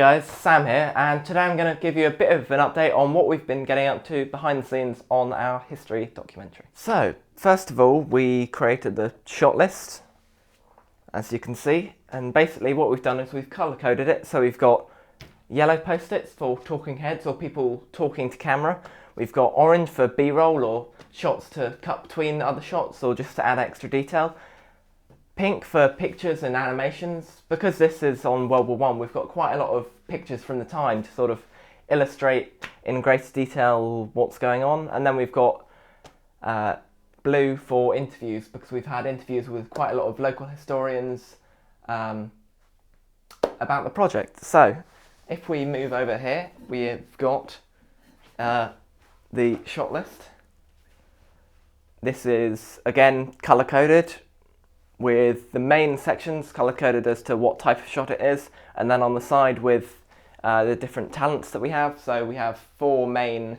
guys, Sam here, and today I'm going to give you a bit of an update on what we've been getting up to behind the scenes on our history documentary. So, first of all, we created the shot list, as you can see, and basically what we've done is we've colour coded it, so we've got yellow post-its for talking heads or people talking to camera, we've got orange for B-roll or shots to cut between other shots or just to add extra detail, pink for pictures and animations. Because this is on World War I, we've got quite a lot of pictures from the time to sort of illustrate in greater detail what's going on. And then we've got blue for interviews, because we've had interviews with quite a lot of local historians about the project. So if we move over here, we've got the shot list. This is again colour coded, with the main sections colour-coded as to what type of shot it is, and then on the side with the different talents that we have. So we have 4 main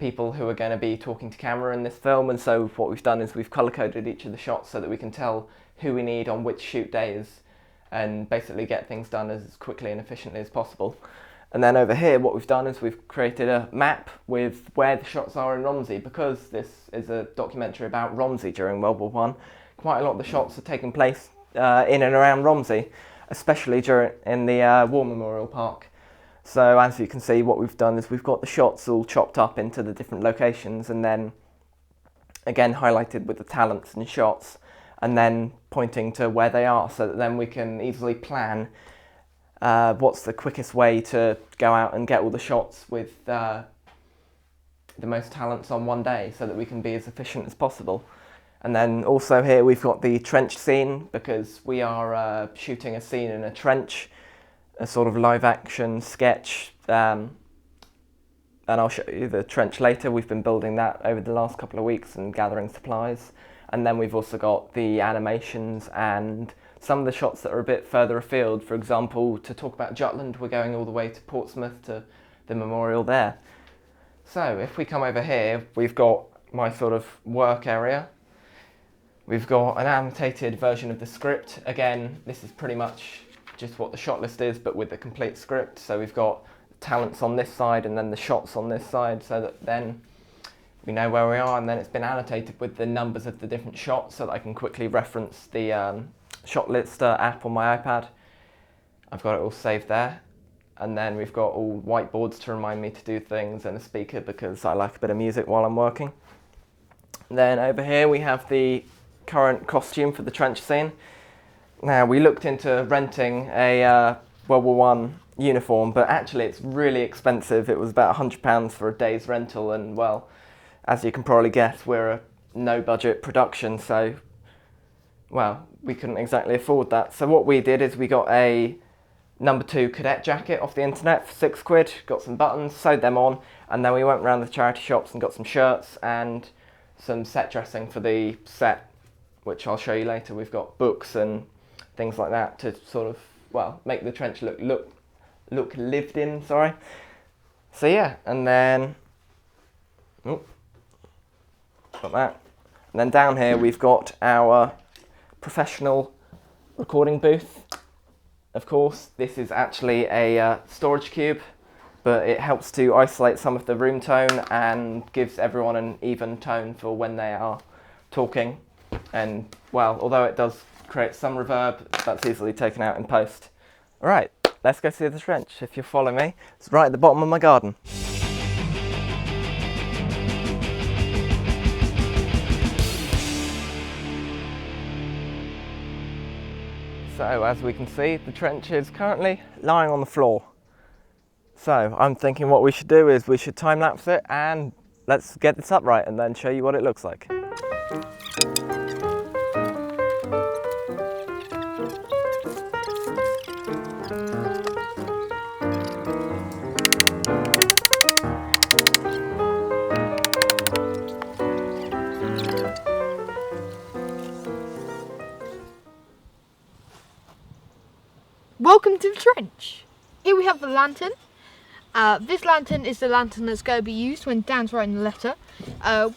people who are going to be talking to camera in this film, and so what we've done is we've colour-coded each of the shots so that we can tell who we need on which shoot days and basically get things done as quickly and efficiently as possible. And then over here what we've done is we've created a map with where the shots are in Romsey, because this is a documentary about Romsey during World War I. Quite a lot of the shots are taking place in and around Romsey, especially in the War Memorial Park. So as you can see, what we've done is we've got the shots all chopped up into the different locations, and then again highlighted with the talents and shots, and then pointing to where they are, so that then we can easily plan what's the quickest way to go out and get all the shots with the most talents on one day, so that we can be as efficient as possible. And then also here we've got the trench scene, because we are shooting a scene in a trench, a sort of live action sketch, and I'll show you the trench later. We've been building that over the last couple of weeks and gathering supplies. And then we've also got the animations and some of the shots that are a bit further afield. For example, to talk about Jutland, we're going all the way to Portsmouth to the memorial there. So if we come over here, we've got my sort of work area. We've got an annotated version of the script. Again, this is pretty much just what the shot list is, but with the complete script. So we've got talents on this side and then the shots on this side, so that then we know where we are, and then it's been annotated with the numbers of the different shots so that I can quickly reference the shot lister app on my iPad. I've got it all saved there. And then we've got all whiteboards to remind me to do things, and a speaker because I like a bit of music while I'm working. Then over here we have the current costume for the trench scene. Now, we looked into renting a World War I uniform, but actually it's really expensive. It was about £100 for a day's rental, and well, as you can probably guess, we're a no-budget production, so well, we couldn't exactly afford that. So what we did is we got a No. 2 cadet jacket off the internet for £6, got some buttons, sewed them on, and then we went around the charity shops and got some shirts and some set dressing for the set, which I'll show you later. We've got books and things like that to sort of, well, make the trench look lived in, sorry. So yeah, and then, got that. And then down here we've got our professional recording booth. Of course, this is actually a storage cube, but it helps to isolate some of the room tone and gives everyone an even tone for when they are talking. And well, although it does create some reverb, that's easily taken out in post. Alright, let's go see the trench. If you follow me, it's right at the bottom of my garden. So as we can see, the trench is currently lying on the floor. So I'm thinking what we should do is we should time lapse it, and let's get this upright and then show you what it looks like. Welcome to the trench. Here we have the lantern. This lantern is the lantern that's going to be used when Dan's writing the letter.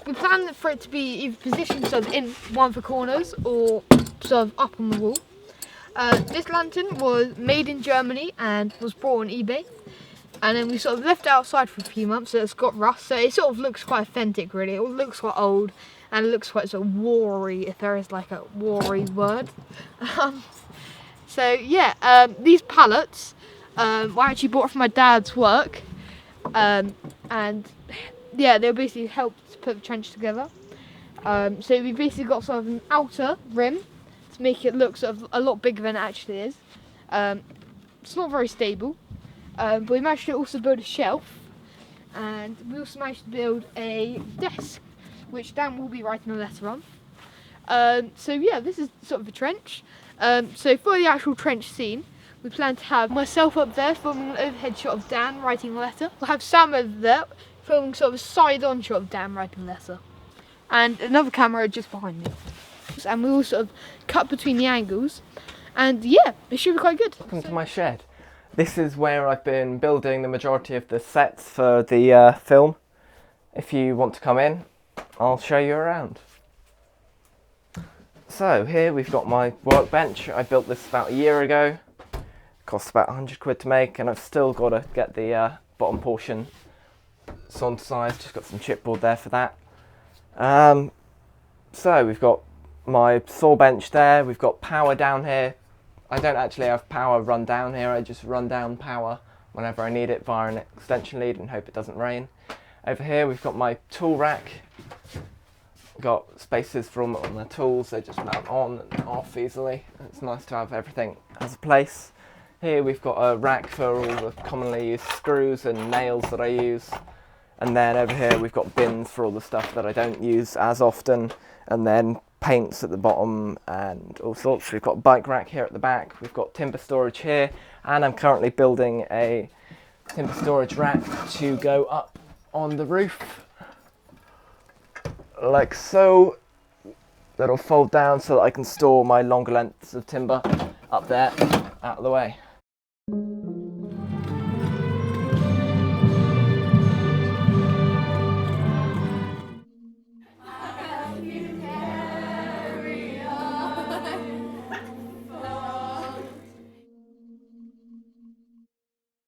We plan for it to be either positioned sort of in one of the corners or sort of up on the wall. This lantern was made in Germany and was bought on eBay. And then we sort of left it outside for a few months, so it's got rust. So it sort of looks quite authentic, really. It looks quite old and it looks quite sort of war-y, if there is like a war-y word. So yeah, these pallets I actually bought from my dad's work. And yeah, they basically helped to put the trench together. So we basically got sort of an outer rim to make it look sort of a lot bigger than it actually is. It's not very stable, but we managed to also build a shelf, and we also managed to build a desk, which Dan will be writing a letter on. So yeah, this is sort of a trench. So for the actual trench scene, we plan to have myself up there filming an overhead shot of Dan writing a letter. We'll have Sam over there filming sort of a side-on shot of Dan writing a letter. And another camera just behind me. And we will sort of cut between the angles. And yeah, it should be quite good. Welcome to my shed. This is where I've been building the majority of the sets for the film. If you want to come in, I'll show you around. So here we've got my workbench. I built this about a year ago. Cost about 100 quid to make, and I've still got to get the bottom portion sawn to size. Just got some chipboard there for that. So we've got my saw bench there. We've got power down here. I don't actually have power run down here. I just run down power whenever I need it via an extension lead and hope it doesn't rain. Over here we've got my tool rack. Got spaces for all my tools. They just mount on and off easily. It's nice to have everything as a place. Here we've got a rack for all the commonly used screws and nails that I use. And then over here we've got bins for all the stuff that I don't use as often. And then paints at the bottom and all sorts. We've got a bike rack here at the back. We've got timber storage here. And I'm currently building a timber storage rack to go up on the roof. Like so. That'll fold down so that I can store my longer lengths of timber up there out of the way.